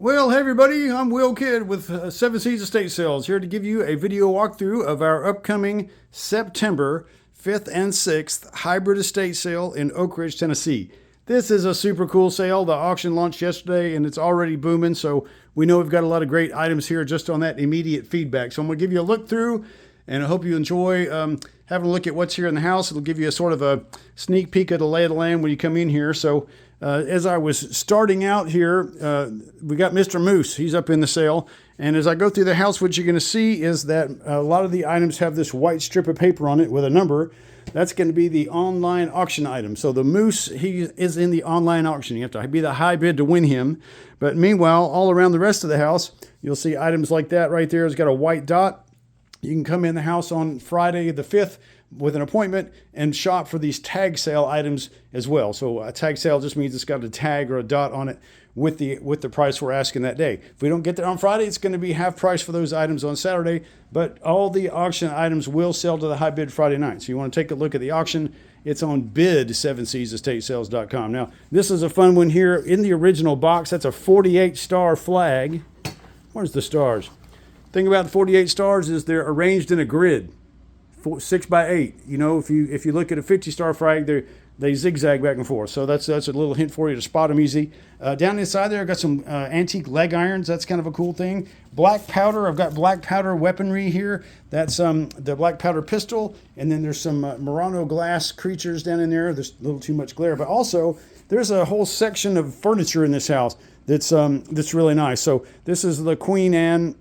Well, hey everybody, I'm Will Kidd with Seven Seas Estate Sales, here to give you a video walkthrough of our upcoming September 5th and 6th hybrid estate sale in Oak Ridge, Tennessee. This is a super cool sale. The auction launched yesterday and it's already booming, so we know we've got a lot of great items here just on that immediate feedback. So I'm going to give you a look through, and I hope you enjoy having a look at what's here in the house. It'll give you a sort of a sneak peek of the lay of the land when you come in here. So as I was starting out here, we got Mr. Moose. He's up in the sale. And as I go through the house, what you're going to see is that a lot of the items have this white strip of paper on it with a number. That's going to be the online auction item. So the Moose, he is in the online auction. You have to be the high bid to win him. But meanwhile, all around the rest of the house, you'll see items like that right there. It's got a white dot. You can come in the house on Friday the 5th with an appointment and shop for these tag sale items as well. So a tag sale just means it's got a tag or a dot on it with the price we're asking that day. If we don't get there on Friday, it's going to be half price for those items on Saturday, but all the auction items will sell to the high bid Friday night. So you want to take a look at the auction. It's on bid7seasestatesales.com. Now, this is a fun one here. In the original box, that's a 48-star flag. Where's the stars? Thing about the 48 stars is they're arranged in a grid, 6 by 8. You know, if you look at a 50-star flag, they zigzag back and forth. So that's a little hint for you to spot them easy. Down inside there, I've got some antique leg irons. That's kind of a cool thing. Black powder. I've got black powder weaponry here. That's the black powder pistol. And then there's some Murano glass creatures down in there. There's a little too much glare. But also, there's a whole section of furniture in this house that's really nice. So this is the Queen Anne.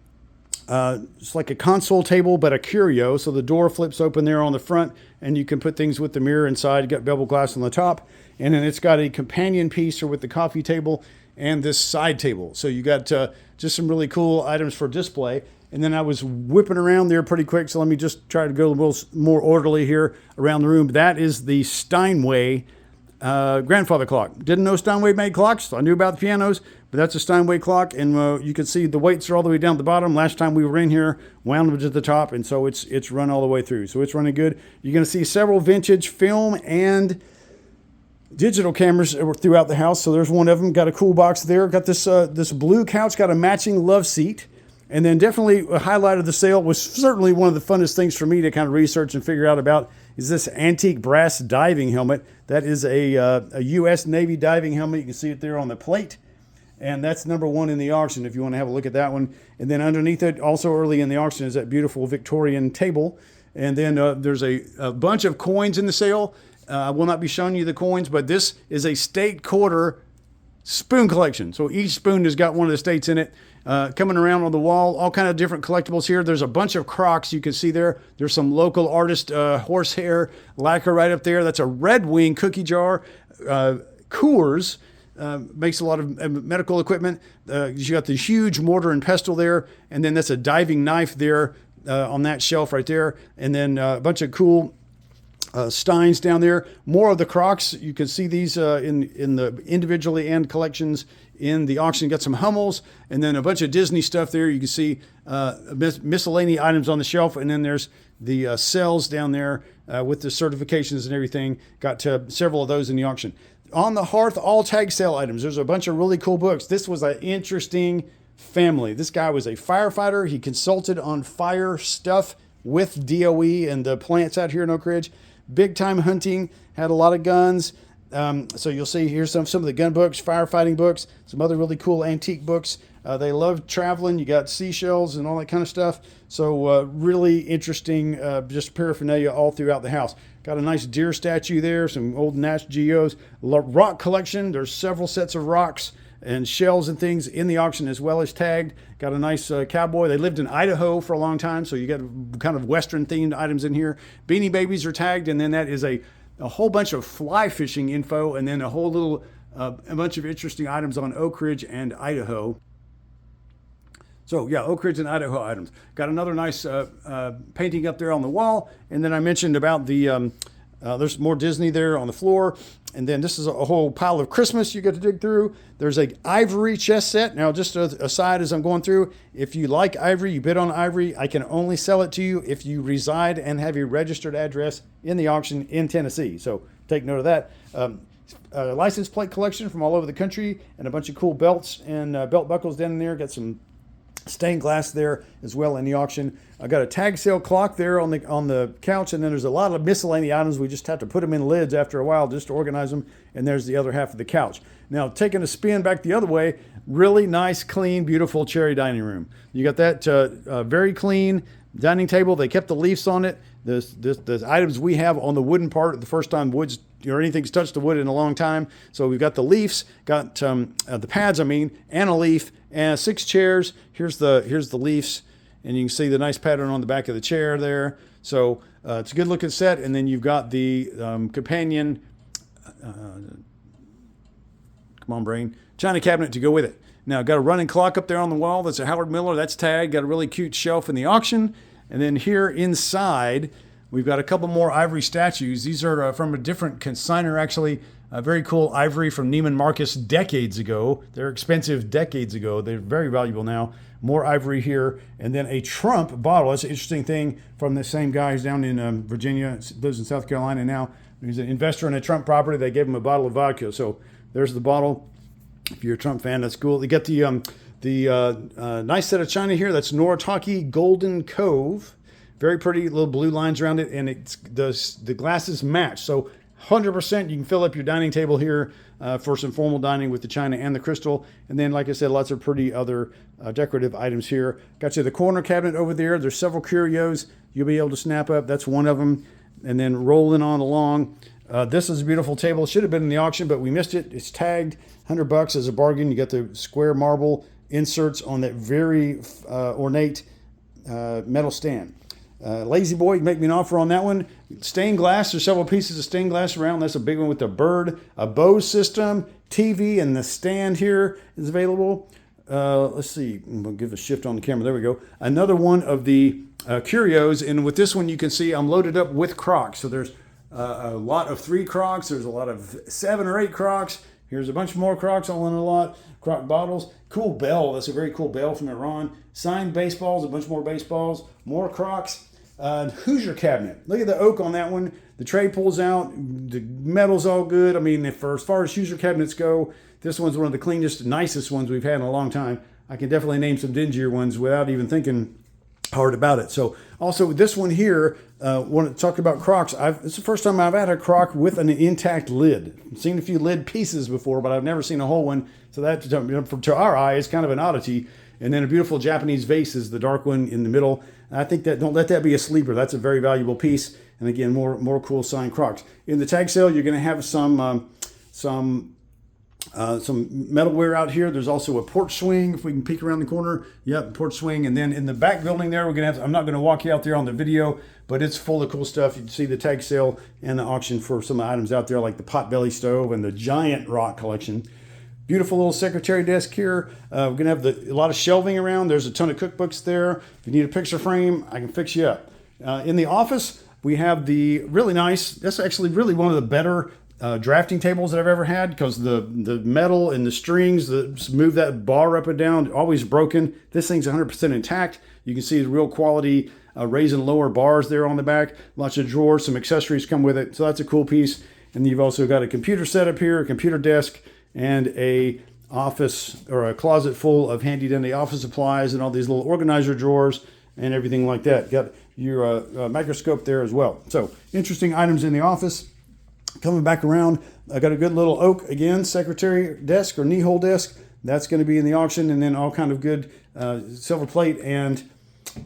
It's like a console table, but a curio. So the door flips open there on the front, and you can put things with the mirror inside. You got bevel glass on the top, and then it's got a companion piece with the coffee table and this side table. So you got just some really cool items for display. And then I was whipping around there pretty quick, so let me just try to go a little more orderly here around the room. That is the Steinway grandfather clock. Didn't know Steinway made clocks. I knew about the pianos, but that's a Steinway clock, and you can see the weights are all the way down at the bottom. Last time we were in here, wound them to the top, and so it's run all the way through. So it's running good. You're going to see several vintage film and digital cameras throughout the house. So there's one of them. Got a cool box there. Got this blue couch. Got a matching love seat. And then definitely a highlight of the sale was certainly one of the funnest things for me to kind of research and figure out about is this antique brass diving helmet. That is a U.S. Navy diving helmet. You can see it there on the plate. And that's number one in the auction if you want to have a look at that one. And then underneath it, also early in the auction, is that beautiful Victorian table. And then there's a bunch of coins in the sale. I will not be showing you the coins, but this is a state quarter spoon collection. So each spoon has got one of the states in it. Coming around on the wall, all kind of different collectibles here. There's a bunch of Crocs you can see there. There's some local artist horsehair lacquer right up there. That's a Red Wing cookie jar. Coors makes a lot of medical equipment. You got the huge mortar and pestle there, and then that's a diving knife there on that shelf right there. And then a bunch of cool Steins down there. More of the Crocs. You can see these in the individually and collections in the auction. Got some Hummels and then a bunch of Disney stuff there. You can see miscellaneous items on the shelf, and then there's the cells down there with the certifications and everything. Got several of those in the auction. On the hearth, all tag sale items. There's a bunch of really cool books. This was an interesting family. This guy was a firefighter. He consulted on fire stuff with DOE and the plants out here in Oak Ridge. Big time hunting, had a lot of guns. So you'll see here's some of the gun books, firefighting books, some other really cool antique books. They love traveling. You got seashells and all that kind of stuff. So really interesting, just paraphernalia all throughout the house. Got a nice deer statue there, some old Nash Geos. Rock collection. There's several sets of rocks and shells and things in the auction as well as tagged. Got a nice cowboy. They lived in Idaho for a long time, so you got kind of Western themed items in here. Beanie Babies are tagged, and then that is a whole bunch of fly fishing info, and then a whole little a bunch of interesting items on Oak Ridge and Idaho. So yeah, Oak Ridge and Idaho items. Got another nice painting up there on the wall, and then I mentioned about the there's more Disney there on the floor. And then this is a whole pile of Christmas you get to dig through. There's a ivory chess set. Now, just aside as I'm going through, if you like ivory, you bid on ivory, I can only sell it to you if you reside and have your registered address in the auction in Tennessee. So take note of that. license plate collection from all over the country, and a bunch of cool belts and belt buckles down in there. Got some stained glass there as well in the auction. I got a tag sale clock there on the couch, and then there's a lot of miscellaneous items. We just have to put them in lids after a while just to organize them. And there's the other half of the couch. Now, taking a spin back the other way, really nice, clean, beautiful cherry dining room. You got that very clean dining table. They kept the leaves on it. The items we have on the wooden part, the first time woods or anything's touched the wood in a long time. So we've got the leaves, got the pads, and a leaf, and 6 chairs. Here's the leaves, and you can see the nice pattern on the back of the chair there. So it's a good looking set. And then you've got the companion, come on brain, china cabinet to go with it. Now, got a running clock up there on the wall. That's a Howard Miller. That's tagged. Got a really cute shelf in the auction. And then here inside, we've got a couple more ivory statues. These are from a different consignor, actually. Very cool ivory from Neiman Marcus decades ago. They're expensive decades ago. They're very valuable now. More ivory here. And then a Trump bottle. That's an interesting thing from the same guy who's down in Virginia, lives in South Carolina now. He's an investor in a Trump property. They gave him a bottle of vodka. So there's the bottle. If you're a Trump fan, that's cool. They got the nice set of china here. That's Noritake Golden Cove. Very pretty little blue lines around it, and it's the glasses match. So 100% you can fill up your dining table here for some formal dining with the china and the crystal. And then, like I said, lots of pretty other decorative items here. Got you the corner cabinet over there. There's several curios you'll be able to snap up. That's one of them. And then rolling on along. This is a beautiful table. It should have been in the auction, but we missed it. It's tagged $100 as a bargain. You got the square marble inserts on that very ornate metal stand. Lazy Boy, you make me an offer on that one. Stained glass, there's several pieces of stained glass around. That's a big one with the bird, a Bose system, TV, and the stand here is available. Let's see, we'll give a shift on the camera. There we go. Another one of the curios, and with this one you can see I'm loaded up with Crocs. So there's a lot of 3 Crocs. There's a lot of 7 or 8 Crocs. Here's a bunch more Crocs, all in a lot. Croc bottles. Cool bell. That's a very cool bell from Iran. Signed baseballs, a bunch more baseballs. More Crocs. Hoosier cabinet. Look at the oak on that one. The tray pulls out. The metal's all good. As far as Hoosier cabinets go, this one's one of the cleanest, nicest ones we've had in a long time. I can definitely name some dingier ones without even thinking hard about it. So also this one here, want to talk about Crocs. It's the first time I've had a Croc with an intact lid. I've seen a few lid pieces before, but I've never seen a whole one. So that, to our eye, is kind of an oddity. And then a beautiful Japanese vase is the dark one in the middle. I think that, don't let that be a sleeper. That's a very valuable piece. And again, more cool signed Crocs. In the tag sale, you're going to have some metalware out here. There's also a porch swing. If we can peek around the corner, yep, porch swing. And then in the back building there, I'm not going to walk you out there on the video, but it's full of cool stuff. You can see the tag sale and the auction for some items out there, like the potbelly stove and the giant rock collection. Beautiful little secretary desk here. We're going to have a lot of shelving around. There's a ton of cookbooks there. If you need a picture frame, I can fix you up. In the office, we have the really nice, that's actually really one of the better drafting tables that I've ever had, because the metal and the strings that move that bar up and down, always broken. This thing's 100% intact. You can see the real quality raise and lower bars there on the back. Lots of drawers, some accessories come with it. So that's a cool piece. And you've also got a computer setup here, a computer desk, and a office or a closet full of handy dandy office supplies and all these little organizer drawers and everything like that. Got your microscope there as well. So interesting items in the office. Coming back around, I got a good little oak, again, secretary desk or knee hole desk. That's going to be in the auction. And then all kind of good silver plate and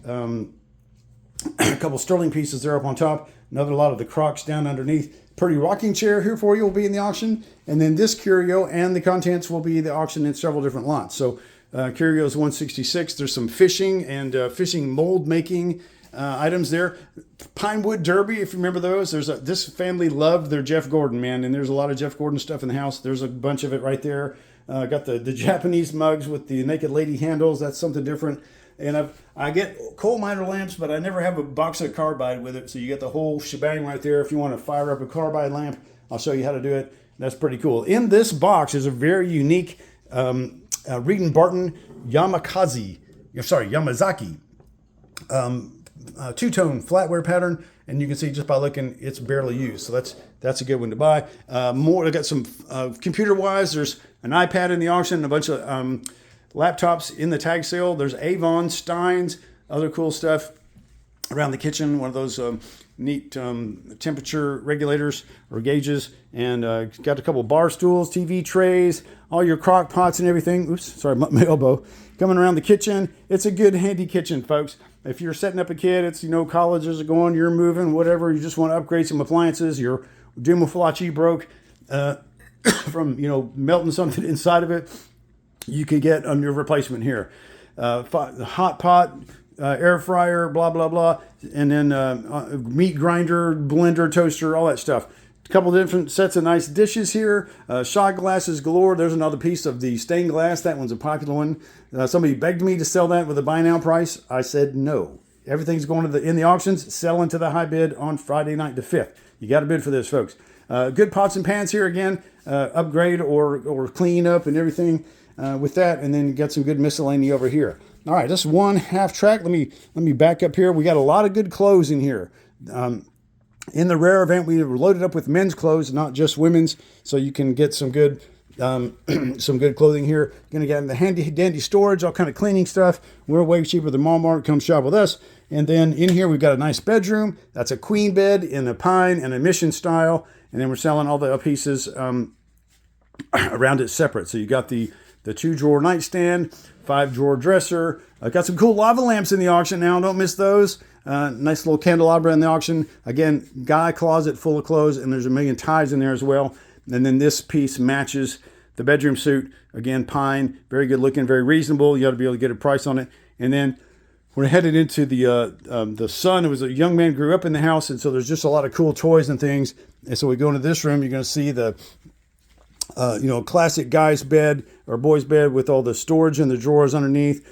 a couple sterling pieces there up on top. Another lot of the Crocs down underneath. Pretty rocking chair here for you will be in the auction. And then this curio and the contents will be the auction in several different lots. So curio is 166. There's some fishing and fishing mold making items there. Pinewood Derby, if you remember those. This family loved their Jeff Gordon, man. And there's a lot of Jeff Gordon stuff in the house. There's a bunch of it right there. Got the Japanese mugs with the naked lady handles. That's something different. And I get coal miner lamps, but I never have a box of carbide with it. So you get the whole shebang right there. If you want to fire up a carbide lamp, I'll show you how to do it. That's pretty cool. In this box is a very unique Reed and Barton Yamazaki two-tone flatware pattern. And you can see just by looking, it's barely used. So that's a good one to buy. More, I got some computer-wise. There's an iPad in the auction, and a bunch of laptops in the tag sale. There's Avon, Steins, other cool stuff around the kitchen. One of those neat temperature regulators or gauges, and got a couple bar stools, TV trays, all your crock pots and everything. Oops, sorry, my elbow. Coming around the kitchen. It's a good, handy kitchen, folks. If you're setting up a kid, it's, colleges are going, you're moving, whatever, you just want to upgrade some appliances, your Dumaflachi broke from, melting something inside of it, you can get a new replacement here. Hot pot, air fryer, blah, blah, blah, and then meat grinder, blender, toaster, all that stuff. A couple different sets of nice dishes here. Shot glasses galore. There's another piece of the stained glass. That one's a popular one. Somebody begged me to sell that with a buy now price. I said no. Everything's going to in the auctions, selling to the high bid on Friday night the 5th. You got to bid for this, folks. Good pots and pans here again. Upgrade or clean up and everything with that. And then you got some good miscellany over here. All right, this one half track. Let me back up here. We got a lot of good clothes in here. In the rare event, we were loaded up with men's clothes, not just women's, so you can get some good some good clothing here. You're going to get in the handy dandy storage, all kind of cleaning stuff. We're way cheaper than Walmart. Come shop with us. And then in here, we've got a nice bedroom. That's a queen bed in a pine and a mission style. And then we're selling all the pieces around it separate. So you got the 2-drawer nightstand, 5-drawer dresser. Got some cool lava lamps in the auction now. Don't miss those. Nice little candelabra in the auction. Again, guy closet full of clothes, and there's a million ties in there as well. And then this piece matches the bedroom suit. Again, pine, very good looking, very reasonable. You ought to be able to get a price on it. And then we're headed into the son. It was a young man, grew up in the house, and so there's just a lot of cool toys and things. And so we go into this room. You're going to see the classic guy's bed or boy's bed with all the storage in the drawers underneath.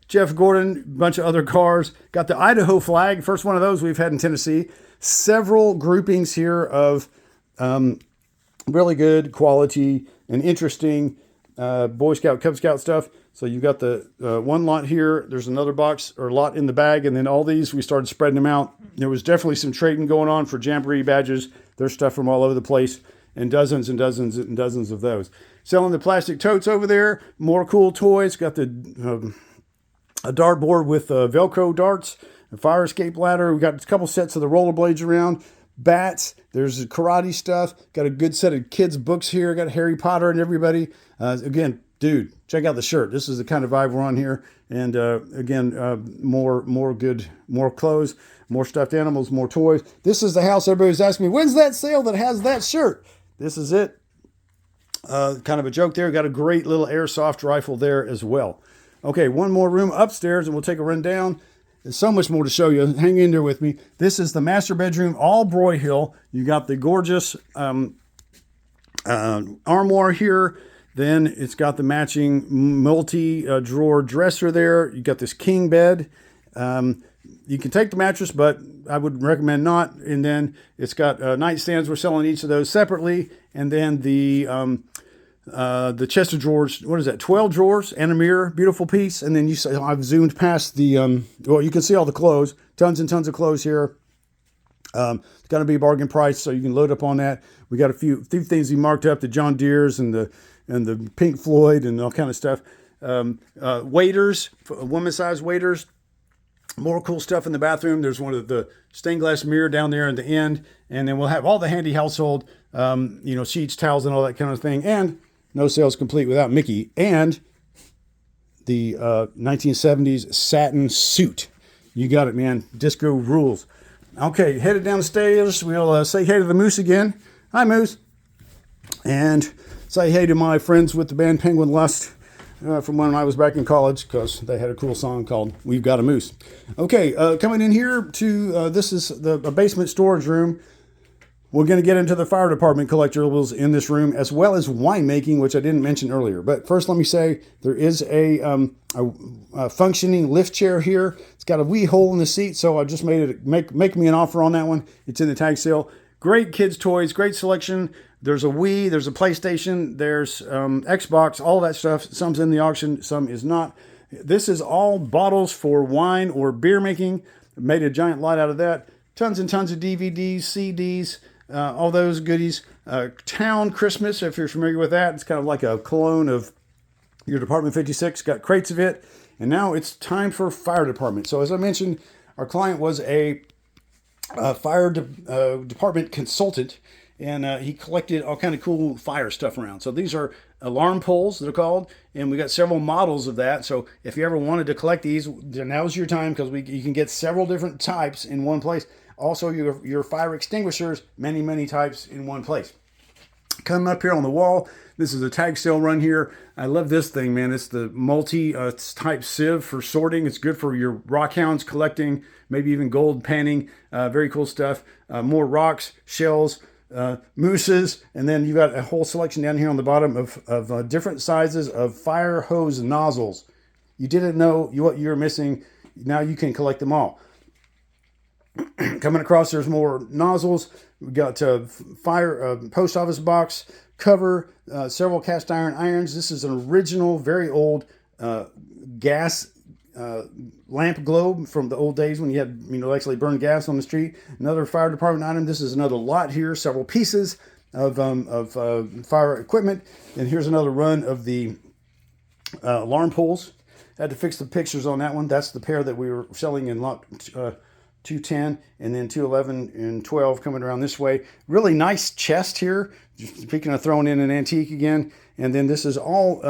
Jeff Gordon, bunch of other cars. Got the Idaho flag, first one of those we've had in Tennessee. Several groupings here of really good quality and interesting Boy Scout, Cub Scout stuff. So you've got the one lot here. There's another box or lot in the bag. And then all these, we started spreading them out. There was definitely some trading going on for Jamboree badges. There's stuff from all over the place. And dozens and dozens and dozens of those. Selling the plastic totes over there. More cool toys. Got the a dartboard with Velcro darts. A fire escape ladder. We got a couple sets of the rollerblades around. Bats. There's karate stuff. Got a good set of kids' books here. Got Harry Potter and everybody. Again, dude, check out the shirt. This is the kind of vibe we're on here. And again, more clothes, more stuffed animals, more toys. This is the house everybody's asking me, when's that sale that has that shirt? This is it. Kind of a joke there. Got a great little airsoft rifle there as well. Okay, one more room upstairs and we'll take a run down. There's so much more to show you. Hang in there with me. This is the master bedroom, all Broyhill. You got the gorgeous armoire here. Then it's got the matching multi-drawer dresser there. You got this king bed. You can take the mattress, but I would recommend not. And then it's got nightstands. We're selling each of those separately. And then the chest of drawers. What is that? 12 drawers and a mirror. Beautiful piece. And then I've zoomed past the. You can see all the clothes. Tons and tons of clothes here. It's going to be a bargain price, so you can load up on that. We got a few things we marked up: the John Deere's and the Pink Floyd and all kind of stuff. Waiters, woman-sized waiters. More cool stuff in the bathroom. There's one of the stained glass mirror down there in the end. And then we'll have all the handy household, sheets, towels, and all that kind of thing. And no sales complete without Mickey. And the 1970s satin suit. You got it, man. Disco rules. Okay, headed down the stairs. We'll say hey to the Moose again. Hi, Moose. And say hey to my friends with the band Penguin Lust. From when I was back in college, because they had a cool song called We've Got a Moose. Okay, coming in here to, this is a basement storage room. We're going to get into the fire department collectibles in this room, as well as winemaking, which I didn't mention earlier. But first, let me say, there is a functioning lift chair here. It's got a wee hole in the seat, so I just made it, make me an offer on that one. It's in the tag sale. Great kids' toys, great selection. There's a Wii, there's a PlayStation, there's Xbox, all that stuff. Some's in the auction, some is not. This is all bottles for wine or beer making. Made a giant lot out of that. tons and tons of DVDs, CDs, all those goodies. Town Christmas, if you're familiar with that, it's kind of like a clone of your Department 56. Got crates of it. And now it's time for fire department. So as I mentioned, our client was a fire department consultant, and he collected all kind of cool fire stuff around. So these are alarm poles, they're called, and we got several models of that. So if you ever wanted to collect these, now's your time, because you can get several different types in one place. Also, your fire extinguishers, many types in one place. Coming up here on the wall, this is a tag sale run here. I love this thing, man. It's the multi-type sieve for sorting. It's good for your rock hounds collecting, maybe even gold panning. Very cool stuff. More rocks, shells, mooses, and then you've got a whole selection down here on the bottom of different sizes of fire hose nozzles. You didn't know what you were missing. Now you can collect them all. Coming across, there's more nozzles. We got fire post office box cover, several cast iron irons. This is an original, very old gas lamp globe from the old days when you had actually burned gas on the street. Another fire department item. This is another lot here, several pieces of fire equipment. And here's another run of the alarm poles. Had to fix the pictures on that one. That's the pair that we were selling in lot 210, and then 211 and 12 coming around this way. Really nice chest here. Speaking of throwing in an antique again. And then this is all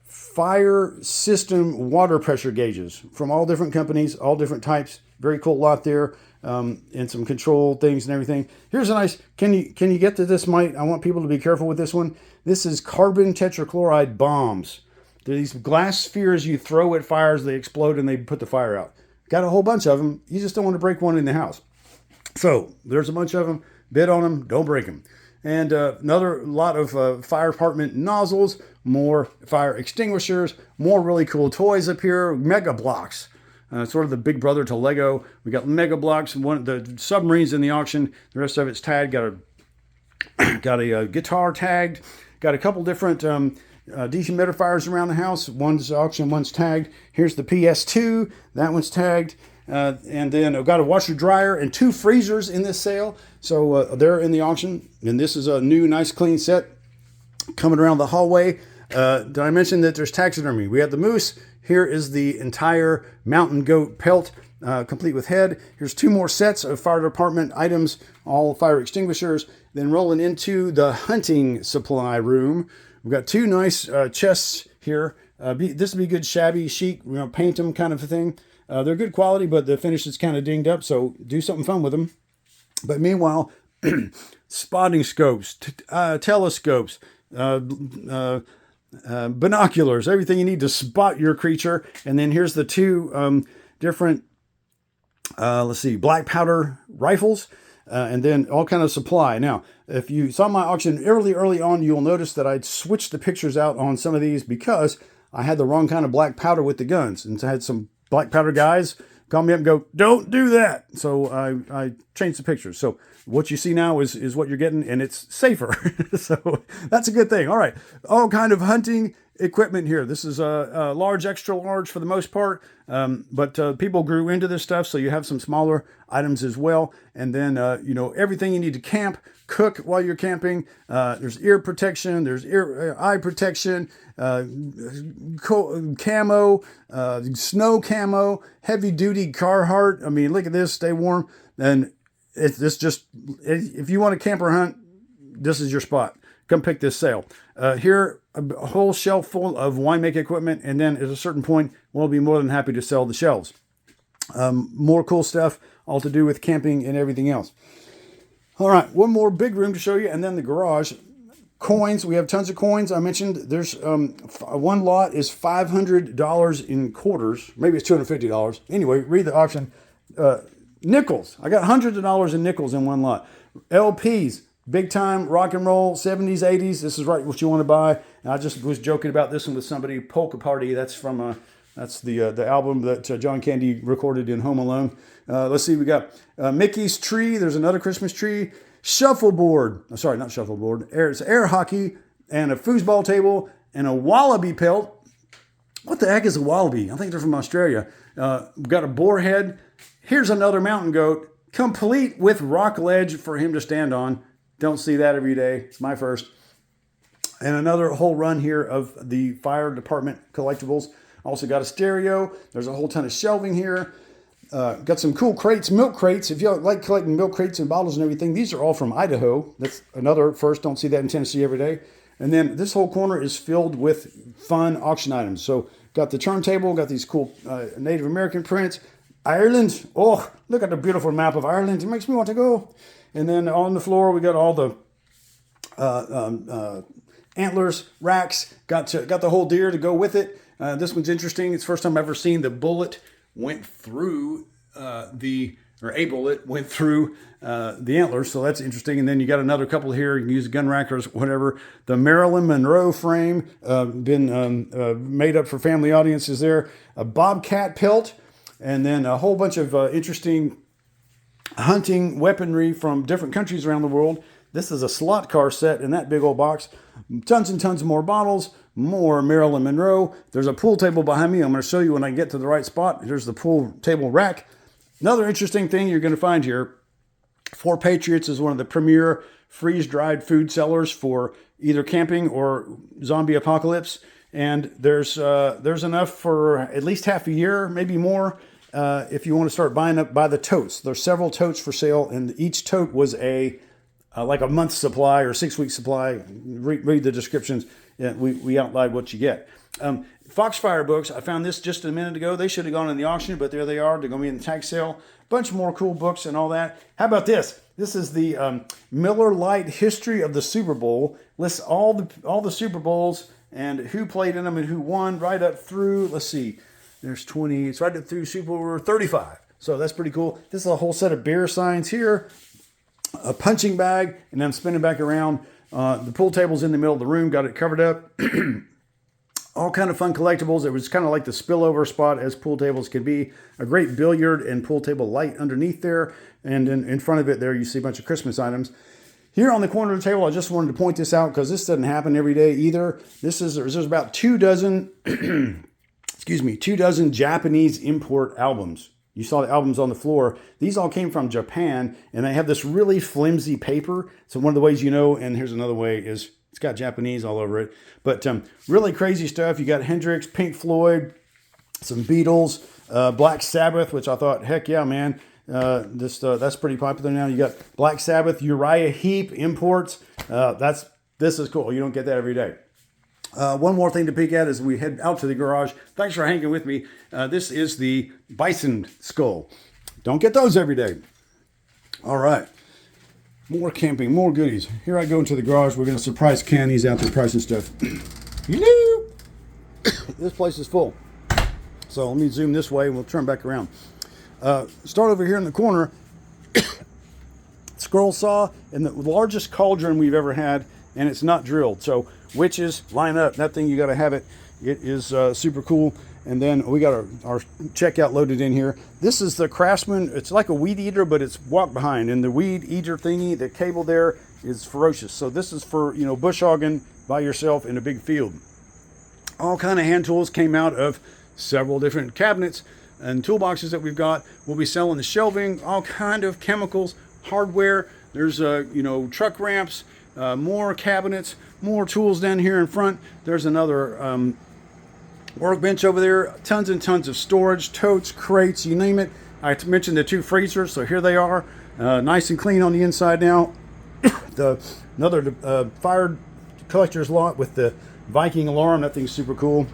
fire system water pressure gauges from all different companies, all different types. Very cool lot there, and some control things and everything. Here's a nice, can you get to this, Mike? I want people to be careful with this one. This is carbon tetrachloride bombs. They're these glass spheres you throw at fires, they explode and they put the fire out. Got a whole bunch of them. You just don't want to break one in the house. So there's a bunch of them. Bid on them. Don't break them. And another lot of fire department nozzles, more fire extinguishers, more really cool toys up here. Mega blocks. Sort of the big brother to Lego. We got mega blocks. One of the submarines in the auction. The rest of it's tagged. Got a guitar tagged. Got a couple different dehumidifiers around the house. One's auction, one's tagged. Here's the PS2. That one's tagged. And then I've got a washer dryer and 2 freezers in this sale. So they're in the auction. And this is a new, nice, clean set coming around the hallway. Did I mention that there's taxidermy? We have the moose. Here is the entire mountain goat pelt, complete with head. Here's 2 more sets of fire department items, all fire extinguishers. Then rolling into the hunting supply room. We've got 2 nice chests here. This would be good shabby chic, paint them kind of a thing. They're good quality, but the finish is kind of dinged up, so do something fun with them. But meanwhile, spotting scopes, telescopes, binoculars, everything you need to spot your creature. And then here's the 2 different, black powder rifles. And then all kind of supply. Now, if you saw my auction early on, you'll notice that I'd switched the pictures out on some of these because I had the wrong kind of black powder with the guns. And so I had some black powder guys call me up and go, don't do that. So I changed the pictures. So what you see now is what you're getting, and it's safer. So that's a good thing. All right. All kind of hunting equipment here. This is a large, extra large for the most part. But people grew into this stuff. So you have some smaller items as well. And then, everything you need to camp, cook while you're camping. There's ear protection. There's eye protection, camo, snow camo, heavy duty Carhartt. I mean, look at this, stay warm. And if you want to camp or hunt, this is your spot. Come pick this sale. Here, a whole shelf full of winemaking equipment, and then at a certain point, we'll be more than happy to sell the shelves. More cool stuff, all to do with camping and everything else. All right, one more big room to show you, and then the garage. Coins, we have tons of coins. I mentioned there's one lot is $500 in quarters. Maybe it's $250. Anyway, read the auction. Nickels. I got hundreds of dollars in nickels in one lot. LPs. Big time rock and roll, 70s, 80s. This is right what you want to buy. And I just was joking about this one with somebody. Polka Party. That's from that's the album that John Candy recorded in Home Alone. Let's see. We got Mickey's Tree. There's another Christmas tree. Shuffleboard. Sorry, not shuffleboard. It's air hockey and a foosball table and a wallaby pelt. What the heck is a wallaby? I think they're from Australia. We've got a boar head. Here's another mountain goat. complete with rock ledge for him to stand on. Don't see that every day. It's my first. And another whole run here of the fire department collectibles. Also got a stereo. There's a whole ton of shelving here. Got some cool crates, milk crates. If you like collecting milk crates and bottles and everything, these are all from Idaho. That's another first. Don't see that in Tennessee every day. And then this whole corner is filled with fun auction items. So got the turntable, got these cool Native American prints. Ireland. Oh, look at the beautiful map of Ireland. It makes me want to go. And then on the floor, we got all the antlers, racks. Got the whole deer to go with it. This one's interesting. It's the first time I've ever seen the bullet went through a bullet went through the antlers, so that's interesting. And then you got another couple here. You can use a gun rack or whatever. The Marilyn Monroe frame, been made up for family audiences there. A bobcat pelt, and then a whole bunch of interesting hunting weaponry from different countries around the world. This is a slot car set in that big old box. Tons and tons more bottles, more Marilyn Monroe. There's a pool table behind me. I'm going to show you when I get to the right spot. Here's the pool table rack. Another interesting thing you're going to find here, Four Patriots is one of the premier freeze-dried food sellers for either camping or zombie apocalypse. And there's enough for at least half a year, maybe more, if you want to start buying up by the totes. There's several totes for sale, and each tote was like a month's supply or 6 weeks supply. Read the descriptions. Yeah, we outlined what you get. Foxfire books. I found this just a minute ago. They should have gone in the auction, but there they are. They're going to be in the tag sale. Bunch more cool books and all that. How about this? This is the Miller Lite History of the Super Bowl. Lists all the Super Bowls and who played in them and who won right up through. Let's see. There's 20. It's right up through Super Bowl 35. So that's pretty cool. This is a whole set of beer signs here. A punching bag, and then spinning back around. The pool table's in the middle of the room, got it covered up. All kind of fun collectibles. It was kind of like the spillover spot as pool tables can be. A great billiard and pool table light underneath there. And in front of it there, you see a bunch of Christmas items. Here on the corner of the table, I just wanted to point this out because this doesn't happen every day either. There's about 2 dozen, 2 dozen Japanese import albums. You saw the albums on the floor. These all came from Japan, and they have this really flimsy paper. So one of the ways you know, and here's another way, is it's got Japanese all over it. But really crazy stuff. You got Hendrix, Pink Floyd, some Beatles, Black Sabbath, which I thought, heck yeah, man. That's pretty popular now. You got Black Sabbath, Uriah Heep imports. This is cool. You don't get that every day. One more thing to peek at as we head out to the garage. Thanks for hanging with me. This is the bison skull. Don't get those every day. All right. More camping, more goodies. Here I go into the garage. We're going to surprise Ken. He's out there pricing stuff. Hello. This place is full. So let me zoom this way and we'll turn back around. Start over here in the corner. Scroll saw and the largest cauldron we've ever had, and it's not drilled. So witches, line up. That thing, you got to have it. It is super cool. And then we got our checkout loaded in here. This is the Craftsman. It's like a weed eater, but it's walk behind. And the weed eater thingy, the cable there is ferocious. So this is for, bush hogging by yourself in a big field. All kind of hand tools came out of several different cabinets and toolboxes that we've got. We'll be selling the shelving, all kind of chemicals, hardware. There's, truck ramps, more cabinets, more tools down here in front. There's another workbench over there. Tons and tons of storage, totes, crates, you name it. I mentioned the 2 freezers, so here they are. Nice and clean on the inside now. Another fire collector's lot with the Viking alarm. That thing's super cool.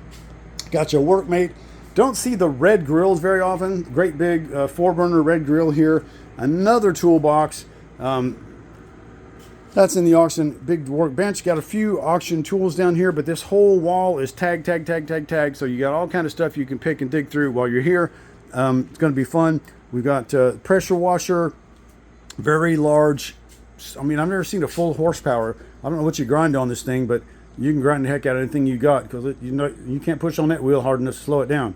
Got your workmate. Don't see the red grills very often. Great big 4-burner red grill here. Another toolbox. That's in the auction. Big workbench. Got a few auction tools down here, but this whole wall is tag. So you got all kind of stuff you can pick and dig through while you're here. It's going to be fun. We've got pressure washer, very large. I've never seen a full horsepower. I don't know what you grind on this thing, but you can grind the heck out of anything you got because you can't push on that wheel hard enough to slow it down.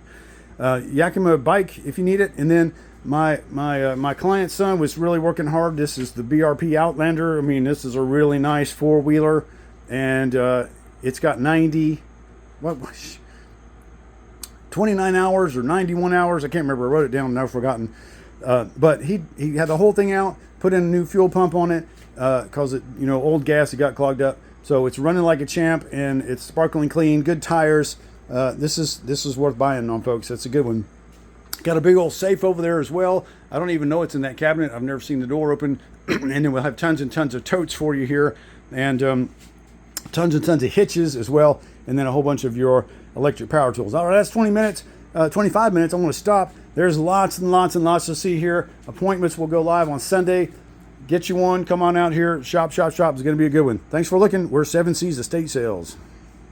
Yakima bike if you need it, and then my client's son was really working hard. This is the BRP Outlander. This is a really nice 4-wheeler, and it's got 29 hours or 91 hours. I can't remember. I wrote it down. Now I've forgotten. But he had the whole thing out, put in a new fuel pump on it, because it, old gas, it got clogged up. So it's running like a champ, and it's sparkling clean, good tires. This is worth buying on, folks. That's a good one. Got a big old safe over there as well. I don't even know what's in that cabinet. I've never seen the door open. And then we'll have tons and tons of totes for you here, and tons and tons of hitches as well, and then a whole bunch of your electric power tools. All right, that's 20 minutes, 25 minutes. I'm going to stop. There's lots and lots and lots to see here. Appointments will go live on Sunday. Get you one. Come on out here. Shop. It's going to be a good one. Thanks for looking. We're 7C's Estate Sales.